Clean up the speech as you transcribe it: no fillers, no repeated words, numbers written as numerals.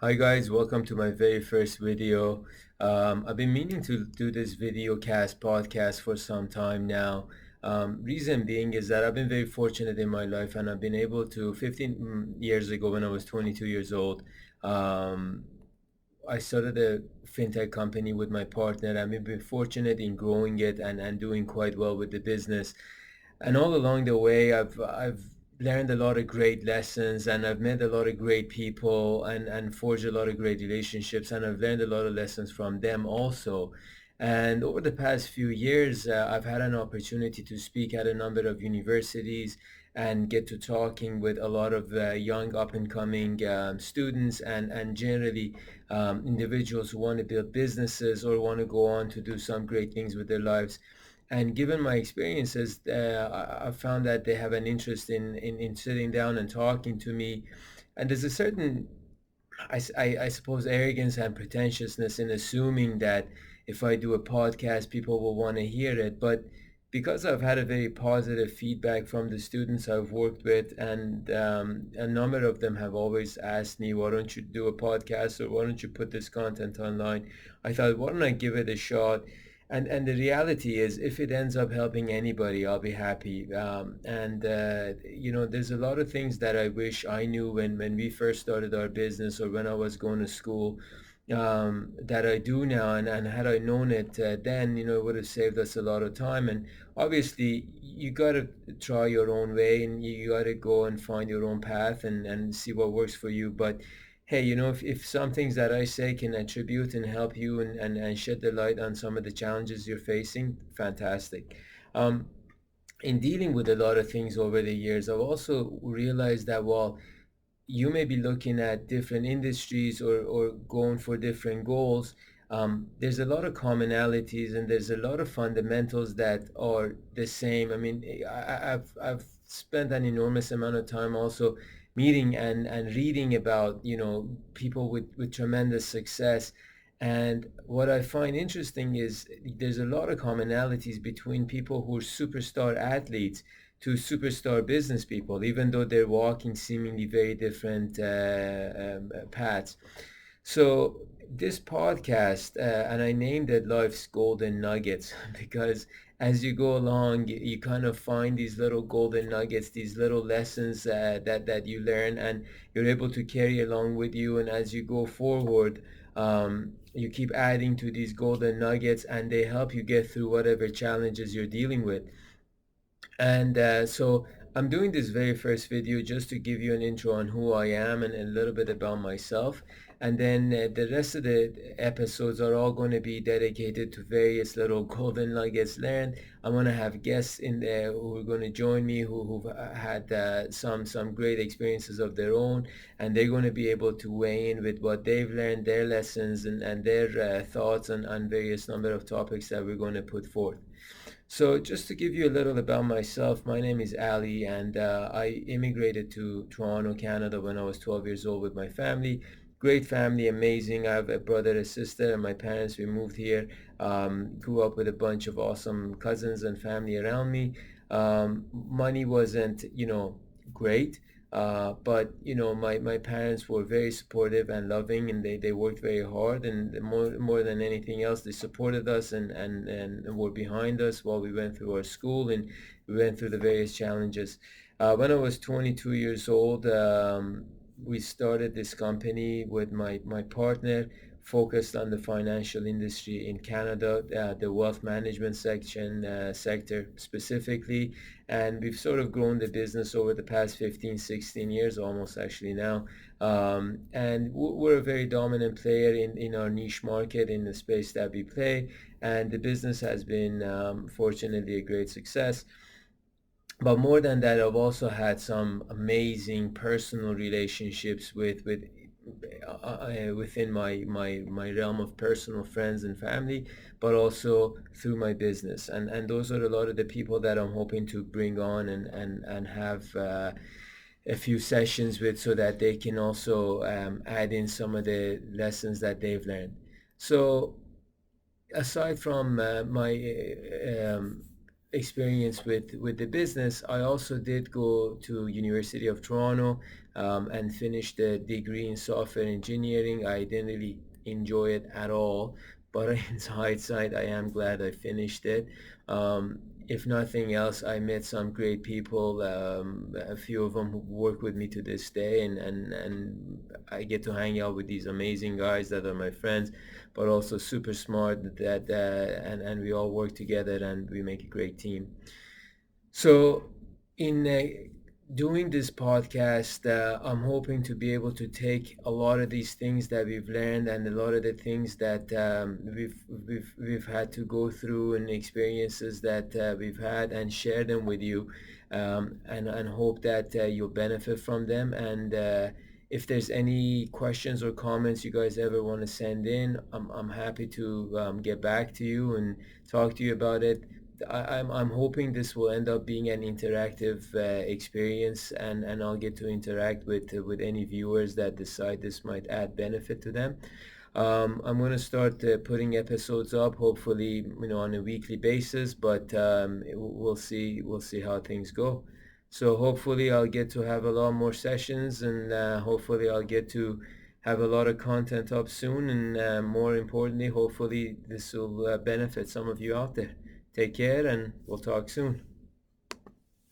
Hi guys, welcome to my very first video. I've been meaning to do this video cast podcast for some time now. Reason being is that I've been very fortunate in my life and I've been able to 15 years ago when I was 22 years old. Um, I started a FinTech company with my partner and we've been fortunate in growing it and doing quite well with the business. And all along the way, I've learned a lot of great lessons and I've met a lot of great people and forged a lot of great relationships and I've learned a lot of lessons from them also. And over the past few years, I've had an opportunity to speak at a number of universities and get to talking with a lot of young up and coming students and generally individuals who want to build businesses or want to go on to do some great things with their lives. And given my experiences, I found that they have an interest in sitting down and talking to me. And there's a certain, I suppose, arrogance and pretentiousness in assuming that if I do a podcast, people will want to hear it. But because I've had a very positive feedback from the students I've worked with, and a number of them have always asked me, why don't you do a podcast or why don't you put this content online? I thought, why don't I give it a shot? And the reality is, if it ends up helping anybody, I'll be happy. There's a lot of things that I wish I knew when we first started our business or when I was going to school that I do now. And had I known it then, it would have saved us a lot of time. And obviously, you got to try your own way and you got to go and find your own path and see what works for you. But hey, if some things that I say can attribute and help you and shed the light on some of the challenges you're facing, fantastic. Um, in dealing with a lot of things over the years, I've also realized that while you may be looking at different industries or going for different goals, there's a lot of commonalities and there's a lot of fundamentals that are the same. I mean, I've spent an enormous amount of time also meeting and reading about, people with tremendous success. And what I find interesting is there's a lot of commonalities between people who are superstar athletes to superstar business people, even though they're walking seemingly very different paths. So this podcast, and I named it Life's Golden Nuggets because as you go along, you kind of find these little golden nuggets, these little lessons that you learn, and you're able to carry along with you. And as you go forward, you keep adding to these golden nuggets, and they help you get through whatever challenges you're dealing with. And so I'm doing this very first video just to give you an intro on who I am and a little bit about myself. And then the rest of the episodes are all going to be dedicated to various little golden nuggets learned. I'm going to have guests in there who are going to join me who've had some great experiences of their own. And they're going to be able to weigh in with what they've learned, their lessons, and their thoughts on various number of topics that we're going to put forth. So, just to give you a little about myself, my name is Ali, and I immigrated to Toronto, Canada when I was 12 years old with my family. Great family, amazing. I have a brother, a sister, and my parents, we moved here. Grew up with a bunch of awesome cousins and family around me. Money wasn't, great. But my parents were very supportive and loving, and they worked very hard. And more than anything else, they supported us and were behind us while we went through our school and we went through the various challenges. When I was 22 years old, we started this company with my partner, focused on the financial industry in Canada, the wealth management sector specifically. And we've sort of grown the business over the past 15, 16 years almost actually now. And we're a very dominant player in our niche market in the space that we play. And the business has been fortunately a great success. But more than that, I've also had some amazing personal relationships within my realm of personal friends and family, but also through my business. And those are a lot of the people that I'm hoping to bring on and have a few sessions with so that they can also add in some of the lessons that they've learned. So aside from my experience with the business, I also did go to University of Toronto. and finished a degree in software engineering. I didn't really enjoy it at all, but in hindsight, I am glad I finished it. Um, if nothing else, I met some great people, a few of them who work with me to this day, and I get to hang out with these amazing guys that are my friends, but also super smart, that and we all work together and we make a great team. So, in doing this podcast, I'm hoping to be able to take a lot of these things that we've learned and a lot of the things that we've had to go through and experiences that we've had, and share them with you, and hope that you'll benefit from them. And if there's any questions or comments you guys ever want to send in, I'm happy to get back to you and talk to you about it. I'm hoping this will end up being an interactive experience, and I'll get to interact with any viewers that decide this might add benefit to them. I'm going to start putting episodes up, hopefully, on a weekly basis, but we'll see how things go. So hopefully I'll get to have a lot more sessions, and hopefully I'll get to have a lot of content up soon, and more importantly, hopefully this will benefit some of you out there. Take care, and we'll talk soon.